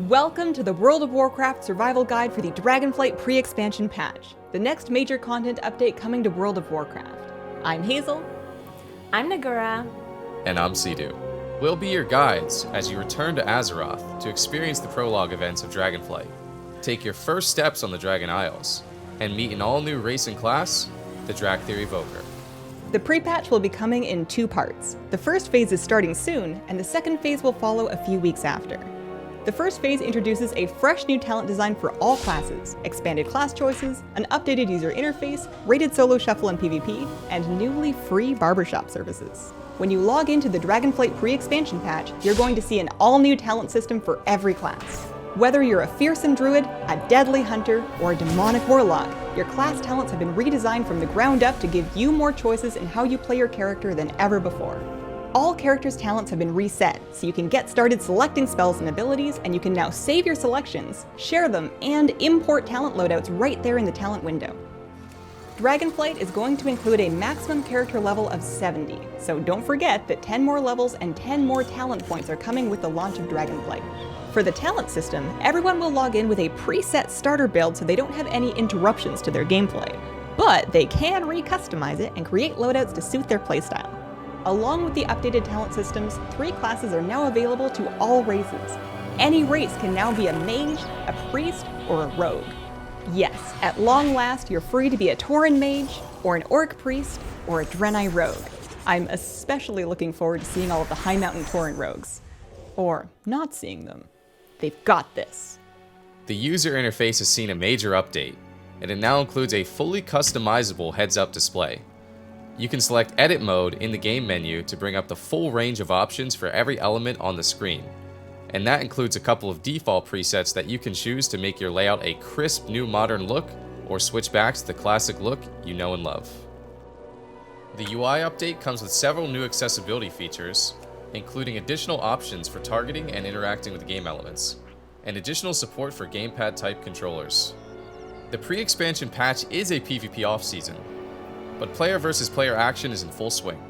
Welcome to the World of Warcraft survival guide for the Dragonflight pre-expansion patch, the next major content update coming to World of Warcraft. I'm Hazel. I'm Nagura. And I'm Sidhu. We'll be your guides as you return to Azeroth to experience the prologue events of Dragonflight, take your first steps on the Dragon Isles, and meet an all-new race and class, the Dracthyr Evoker. The pre-patch will be coming in two parts. The first phase is starting soon, and the second phase will follow a few weeks after. The first phase introduces a fresh new talent design for all classes, expanded class choices, an updated user interface, rated solo shuffle and PvP, and newly free barbershop services. When you log into the Dragonflight pre-expansion patch, you're going to see an all-new talent system for every class. Whether you're a fearsome druid, a deadly hunter, or a demonic warlock, your class talents have been redesigned from the ground up to give you more choices in how you play your character than ever before. All characters' talents have been reset, so you can get started selecting spells and abilities, and you can now save your selections, share them, and import talent loadouts right there in the talent window. Dragonflight is going to include a maximum character level of 70, so don't forget that 10 more levels and 10 more talent points are coming with the launch of Dragonflight. For the talent system, everyone will log in with a preset starter build so they don't have any interruptions to their gameplay, but they can re-customize it and create loadouts to suit their playstyle. Along with the updated talent systems, 3 classes are now available to all races. Any race can now be a mage, a priest, or a rogue. Yes, at long last, you're free to be a Tauren mage, or an orc priest, or a Draenei rogue. I'm especially looking forward to seeing all of the High Mountain Tauren rogues. Or not seeing them. They've got this. The user interface has seen a major update, and it now includes a fully customizable heads-up display. You can select Edit Mode in the game menu to bring up the full range of options for every element on the screen. And that includes a couple of default presets that you can choose to make your layout a crisp new modern look, or switch back to the classic look you know and love. The UI update comes with several new accessibility features, including additional options for targeting and interacting with game elements, and additional support for gamepad-type controllers. The pre-expansion patch is a PvP off-season, but player versus player action is in full swing.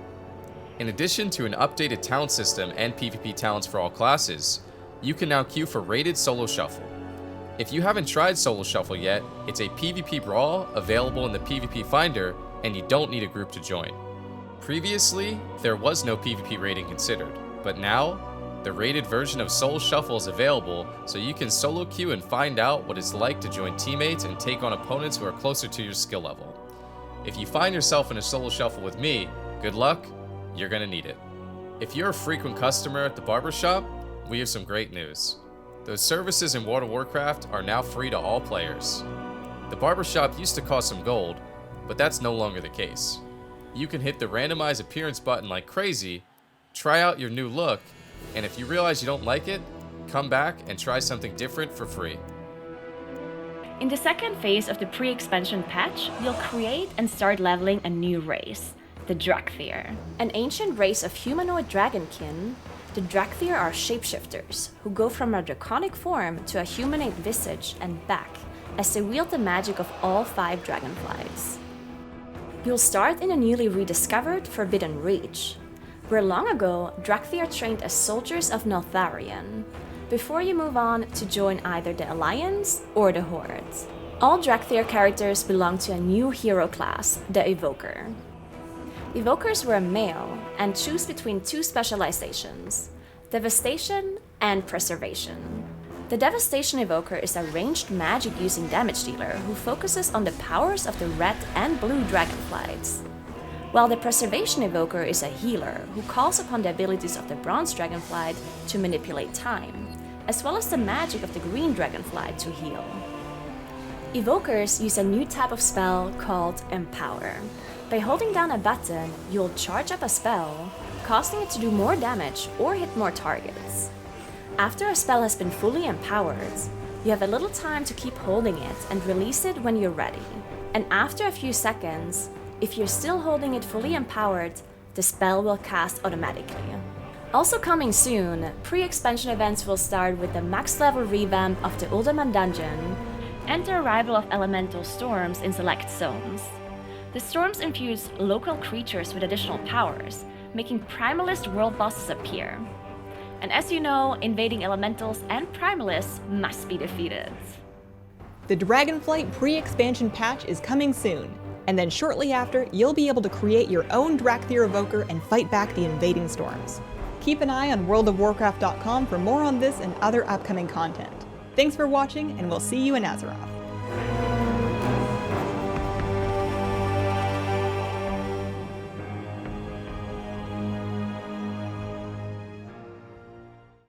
In addition to an updated talent system and PvP talents for all classes, you can now queue for rated solo shuffle. If you haven't tried solo shuffle yet, it's a PvP brawl available in the PvP finder, and you don't need a group to join. Previously, there was no PvP rating considered, but now, the rated version of Solo Shuffle is available, so you can solo queue and find out what it's like to join teammates and take on opponents who are closer to your skill level. If you find yourself in a solo shuffle with me, good luck, you're gonna need it. If you're a frequent customer at the barbershop, we have some great news. Those services in World of Warcraft are now free to all players. The barbershop used to cost some gold, but that's no longer the case. You can hit the randomize appearance button like crazy, try out your new look, and if you realize you don't like it, come back and try something different for free. In the second phase of the pre-expansion patch, you'll create and start leveling a new race, the Dracthyr. An ancient race of humanoid dragonkin, the Dracthyr are shapeshifters, who go from a draconic form to a humanoid visage and back, as they wield the magic of all 5 dragonflights. You'll start in a newly rediscovered Forbidden Reach, where long ago, Dracthyr trained as soldiers of Neltharion, before you move on to join either the Alliance or the Hordes. All Dracthyr characters belong to a new hero class, the Evoker. Evokers were a male and choose between 2 specializations, Devastation and Preservation. The Devastation Evoker is a ranged magic-using damage dealer who focuses on the powers of the red and blue dragonflights, while the Preservation Evoker is a healer who calls upon the abilities of the Bronze Dragonflight to manipulate time, as well as the magic of the Green Dragonflight to heal. Evokers use a new type of spell called Empower. By holding down a button, you'll charge up a spell, causing it to do more damage or hit more targets. After a spell has been fully empowered, you have a little time to keep holding it and release it when you're ready. And after a few seconds, if you're still holding it fully empowered, the spell will cast automatically. Also coming soon, pre-expansion events will start with the max level revamp of the Uldaman dungeon and the arrival of elemental storms in select zones. The storms infuse local creatures with additional powers, making primalist world bosses appear. And as you know, invading elementals and primalists must be defeated. The Dragonflight pre-expansion patch is coming soon, and then shortly after, you'll be able to create your own Dracthyr Evoker and fight back the invading storms. Keep an eye on worldofwarcraft.com for more on this and other upcoming content. Thanks for watching, and we'll see you in Azeroth.